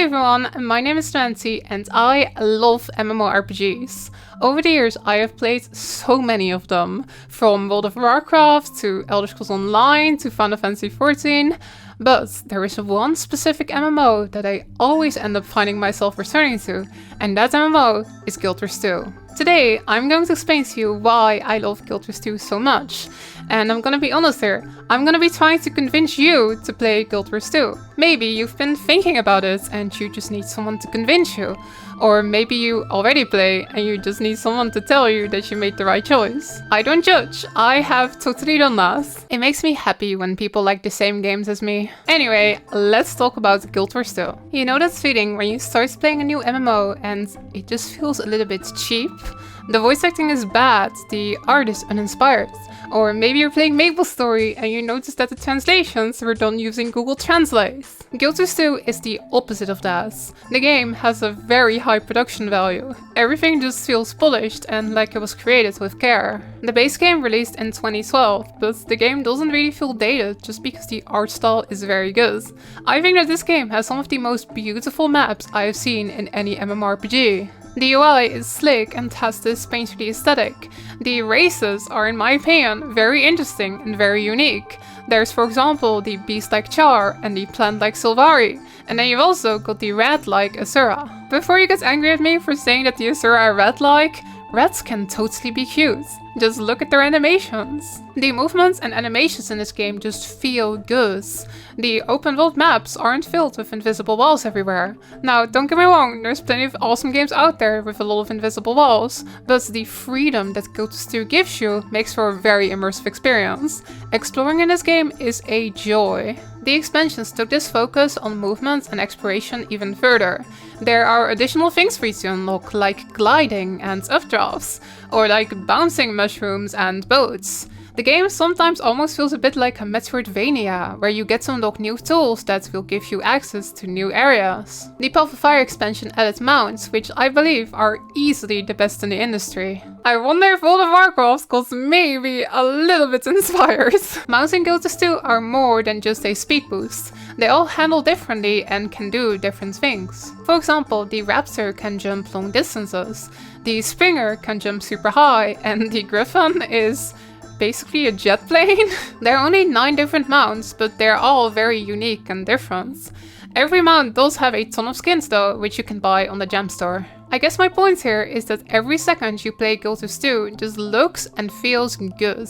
everyone, my name is Nancy and I love MMORPGs. Over the years I have played so many of them, from World of Warcraft to Elder Scrolls Online to Final Fantasy XIV, but there is one specific MMO that I always end up finding myself returning to, and that MMO is Guild Wars 2. Today, I'm going to explain to you why I love Guild Wars 2 so much. And I'm gonna be honest here, I'm gonna be trying to convince you to play Guild Wars 2. Maybe you've been thinking about it and you just need someone to convince you. Or maybe you already play and you just need someone to tell you that you made the right choice. I don't judge, I have totally done that. It makes me happy when people like the same games as me. Anyway, let's talk about Guild Wars 2. You know that feeling when you start playing a new MMO and it just feels a little bit cheap? The voice acting is bad, the art is uninspired. Or maybe you're playing MapleStory and you notice that the translations were done using Google Translate. Guild Wars 2 is the opposite of that. The game has a very high production value. Everything just feels polished and like it was created with care. The base game released in 2012, but the game doesn't really feel dated just because the art style is very good. I think that this game has some of the most beautiful maps I have seen in any MMORPG. The UI is slick and has this painterly aesthetic. The races are, in my opinion, very interesting and very unique. There's, for example, the beast-like Char and the plant-like Sylvari, and then you've also got the rat-like Asura. Before you get angry at me for saying that the Asura are rat-like, rats can totally be cute. Just look at their animations. The movements and animations in this game just feel good. The open world maps aren't filled with invisible walls everywhere. Now, don't get me wrong, there's plenty of awesome games out there with a lot of invisible walls, but the freedom that Guild Wars 2 gives you makes for a very immersive experience. Exploring in this game is a joy. The expansions took this focus on movement and exploration even further. There are additional things for you to unlock, like gliding and updrafts, or like bouncing mushrooms and boats. The game sometimes almost feels a bit like a Metroidvania, where you get to unlock new tools that will give you access to new areas. The Path of Fire expansion added mounts, which I believe are easily the best in the industry. I wonder if World of Warcraft got maybe a little bit inspired. Mounts in Guild Wars 2 are more than just a speed boost. They all handle differently and can do different things. For example, the Raptor can jump long distances, the Springer can jump super high, and the Griffin is basically a jet plane. There are only 9 different mounts, but they're all very unique and different. Every mount does have a ton of skins though, which you can buy on the gem store. I guess my point here is that every second you play Guild Wars 2 just looks and feels good.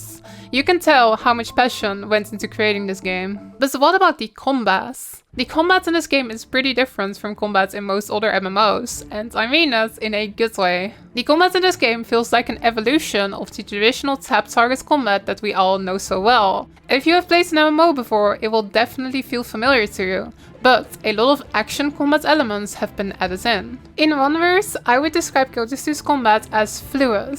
You can tell how much passion went into creating this game. But what about the combat? The combat in this game is pretty different from combat in most other MMOs, and I mean that in a good way. The combat in this game feels like an evolution of the traditional tap target combat that we all know so well. If you have played an MMO before, it will definitely feel familiar to you, but a lot of action combat elements have been added in. In one verse, I would describe Guild Wars 2's combat as fluid.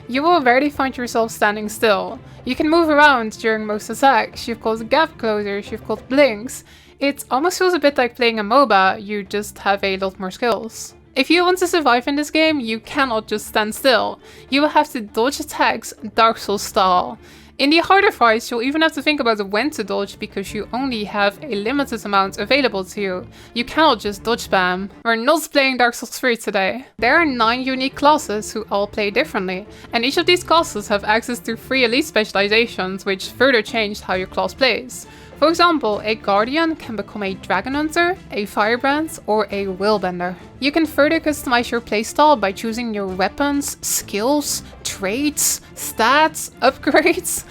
You will rarely find yourself standing still. You can move around during most attacks, you've got gap closers, you've got blinks. It almost feels a bit like playing a MOBA, you just have a lot more skills. If you want to survive in this game, you cannot just stand still. You will have to dodge attacks Dark Souls style. In the harder fights, you'll even have to think about when to dodge because you only have a limited amount available to you. You cannot just dodge spam. We're not playing Dark Souls 3 today. There are 9 unique classes who all play differently, and each of these classes have access to 3 elite specializations which further change how your class plays. For example, a Guardian can become a Dragon Hunter, a Firebrand, or a Willbender. You can further customize your playstyle by choosing your weapons, skills, traits, stats, upgrades.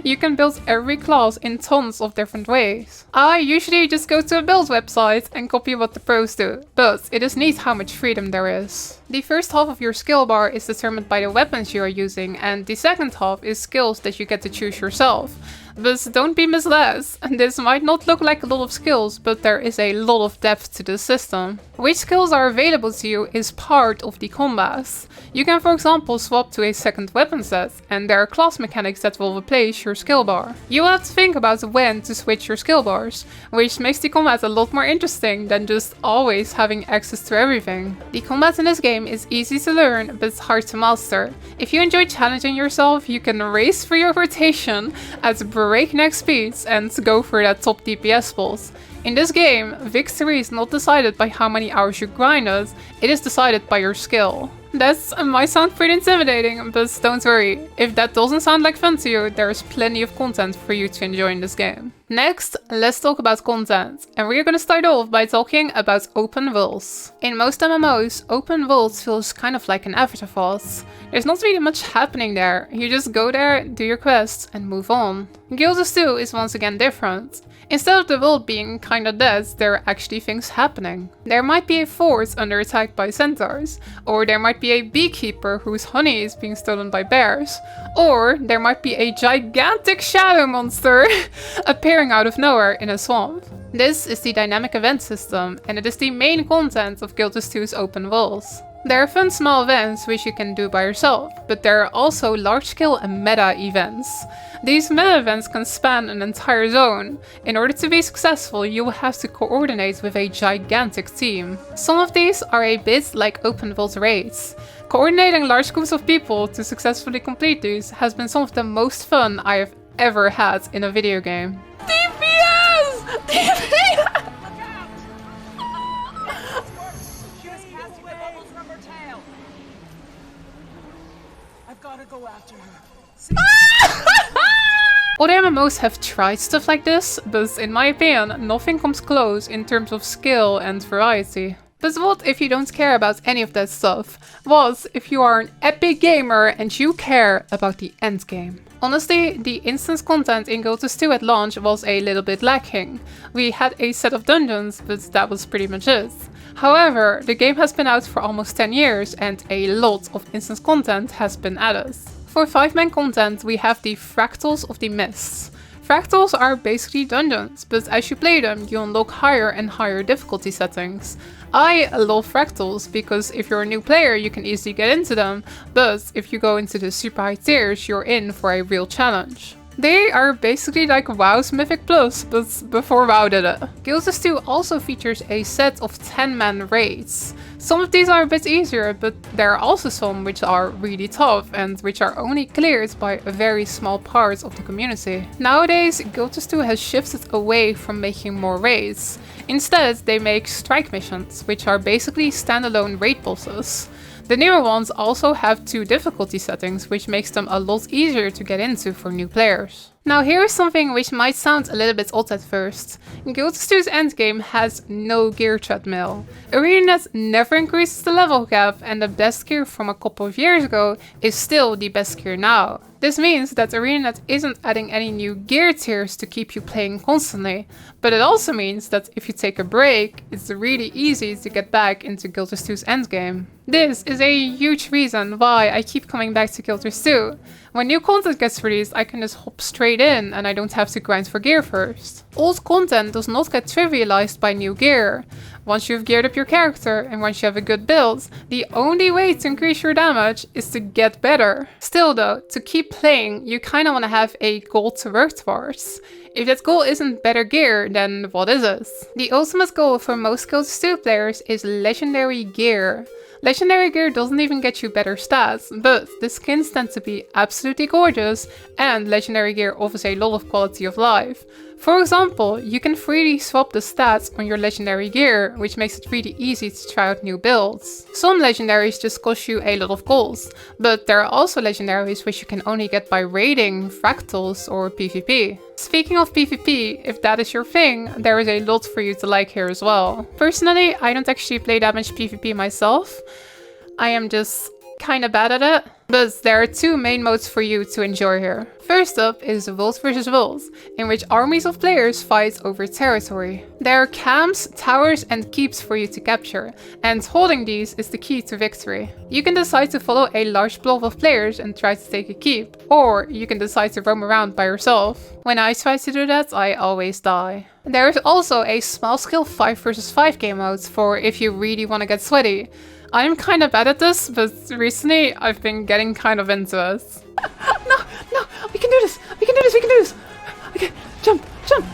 You can build every class in tons of different ways. I usually just go to a build website and copy what the pros do, but it is neat how much freedom there is. The first half of your skill bar is determined by the weapons you are using, and the second half is skills that you get to choose yourself. But don't be misled, this might not look like a lot of skills, but there is a lot of depth to this system. Which skills are available to you is part of the combat. You can, for example, swap to a second weapon set, and there are class mechanics that will replace your skill bar. You will have to think about when to switch your skill bars, which makes the combat a lot more interesting than just always having access to everything. The combat in this game is easy to learn, but hard to master. If you enjoy challenging yourself, you can race for your rotation at breakneck speeds and go for that top DPS boss. In this game, victory is not decided by how many hours you grinded, it is decided by your skill. That might sound pretty intimidating, but don't worry, if that doesn't sound like fun to you, there is plenty of content for you to enjoy in this game. Next, let's talk about content, and we're gonna start off by talking about open worlds. In most MMOs, open worlds feels kind of like an afterthought. There's not really much happening there, you just go there, do your quests, and move on. Guilds 2 is once again different. Instead of the world being kinda dead, there are actually things happening. There might be a fort under attack by centaurs, or there might be a beekeeper whose honey is being stolen by bears, or there might be a gigantic shadow monster appearing out of nowhere in a swamp. This is the dynamic event system, and it is the main content of Guild 2's open worlds. There are fun small events which you can do by yourself, but there are also large-scale meta events. These meta events can span an entire zone. In order to be successful, you will have to coordinate with a gigantic team. Some of these are a bit like open world raids. Coordinating large groups of people to successfully complete these has been some of the most fun I have ever had in a video game. DPS! DPS! Other MMOs have tried stuff like this, but in my opinion, nothing comes close in terms of skill and variety. But what if you don't care about any of that stuff? What if you are an epic gamer and you care about the endgame? Honestly, the instance content in Guild 2 at launch was a little bit lacking. We had a set of dungeons, but that was pretty much it. However, the game has been out for almost 10 years and a lot of instance content has been added. For 5-man content, we have the Fractals of the Mists. Fractals are basically dungeons, but as you play them, you unlock higher and higher difficulty settings. I love fractals because if you're a new player, you can easily get into them, but if you go into the super high tiers, you're in for a real challenge. They are basically like WoW's Mythic Plus, but before WoW did it. Guild 2 also features a set of 10-man raids. Some of these are a bit easier, but there are also some which are really tough and which are only cleared by a very small part of the community. Nowadays, Guild 2 has shifted away from making more raids. Instead, they make strike missions, which are basically standalone raid bosses. The newer ones also have 2 difficulty settings, which makes them a lot easier to get into for new players. Now here is something which might sound a little bit odd at first. Guild 2's endgame has no gear treadmill. ArenaNet never increases the level cap, and the best gear from a couple of years ago is still the best gear now. This means that ArenaNet isn't adding any new gear tiers to keep you playing constantly, but it also means that if you take a break, it's really easy to get back into Guild 2's endgame. This is a huge reason why I keep coming back to Guild 2. When new content gets released, I can just hop straight in and I don't have to grind for gear first. Old content does not get trivialized by new gear. Once you've geared up your character and once you have a good build, the only way to increase your damage is to get better. Still though, to keep playing, you kinda wanna have a goal to work towards. If that goal isn't better gear, then what is it? The ultimate goal for most Guild 2 players is legendary gear. Legendary gear doesn't even get you better stats, but the skins tend to be absolutely gorgeous, and legendary gear offers a lot of quality of life. For example, you can freely swap the stats on your legendary gear, which makes it really easy to try out new builds. Some legendaries just cost you a lot of gold, but there are also legendaries which you can only get by raiding, fractals or PvP. Speaking of PvP, if that is your thing, there is a lot for you to like here as well. Personally, I don't actually play that much PvP myself. I am just kinda bad at it. But there are 2 main modes for you to enjoy here. First up is World vs World, in which armies of players fight over territory. There are camps, towers and keeps for you to capture, and holding these is the key to victory. You can decide to follow a large blob of players and try to take a keep, or you can decide to roam around by yourself. When I try to do that, I always die. There is also a small scale 5 vs 5 game mode for if you really want to get sweaty. I'm kind of bad at this, but recently I've been getting kind of into it. No, we can do this! We can do this! We can do this! Okay, jump!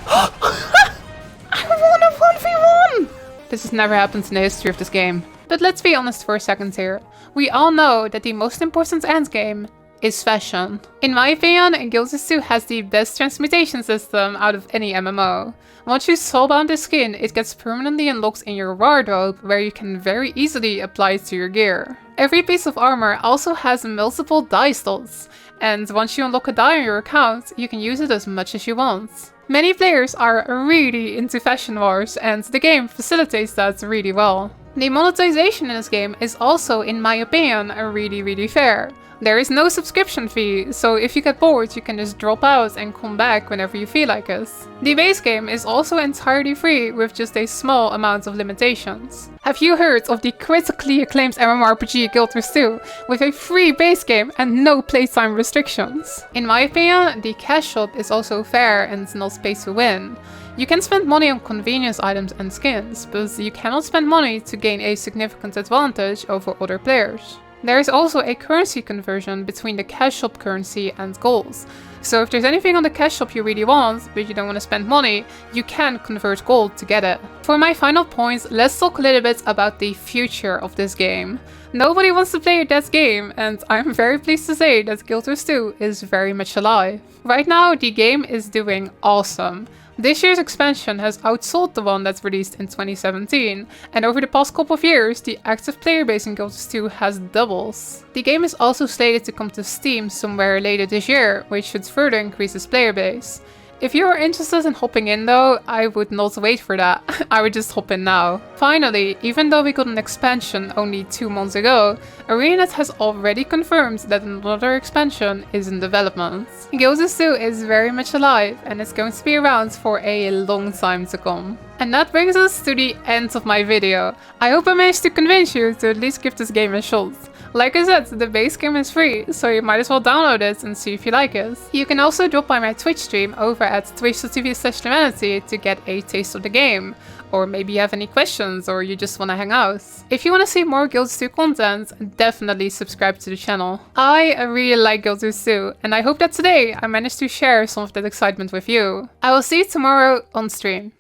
I won a 1v1! This has never happened in the history of this game. But let's be honest for a second here. We all know that the most important endgame is fashion. In my opinion, Guild Wars 2 has the best transmutation system out of any MMO. Once you soulbound the skin, it gets permanently unlocked in your wardrobe, where you can very easily apply it to your gear. Every piece of armor also has multiple dye slots, and once you unlock a dye on your account, you can use it as much as you want. Many players are really into fashion wars, and the game facilitates that really well. The monetization in this game is also, in my opinion, really fair. There is no subscription fee, so if you get bored, you can just drop out and come back whenever you feel like it. The base game is also entirely free with just a small amount of limitations. Have you heard of the critically acclaimed MMORPG Guild Wars 2 with a free base game and no playtime restrictions? In my opinion, the cash shop is also fair and not pay to win. You can spend money on convenience items and skins, but you cannot spend money to gain a significant advantage over other players. There is also a currency conversion between the cash shop currency and gold. So if there's anything on the cash shop you really want, but you don't want to spend money, you can convert gold to get it. For my final point, let's talk a little bit about the future of this game. Nobody wants to play that game, and I'm very pleased to say that Guild Wars 2 is very much alive. Right now, the game is doing awesome. This year's expansion has outsold the one that's released in 2017, and over the past couple of years, the active player base in Guild Wars 2 has doubles. The game is also slated to come to Steam somewhere later this year, which should further increase its player base. If you are interested in hopping in though, I would not wait for that, I would just hop in now. Finally, even though we got an expansion only 2 months ago, ArenaNet has already confirmed that another expansion is in development. Guild Wars 2 is very much alive and it's going to be around for a long time to come. And that brings us to the end of my video. I hope I managed to convince you to at least give this game a shot. Like I said, the base game is free, so you might as well download it and see if you like it. You can also drop by my Twitch stream over at twitch.tv/Humanity to get a taste of the game. Or maybe you have any questions or you just want to hang out. If you want to see more Guild Wars 2 content, definitely subscribe to the channel. I really like Guild Wars 2, and I hope that today I managed to share some of that excitement with you. I will see you tomorrow on stream.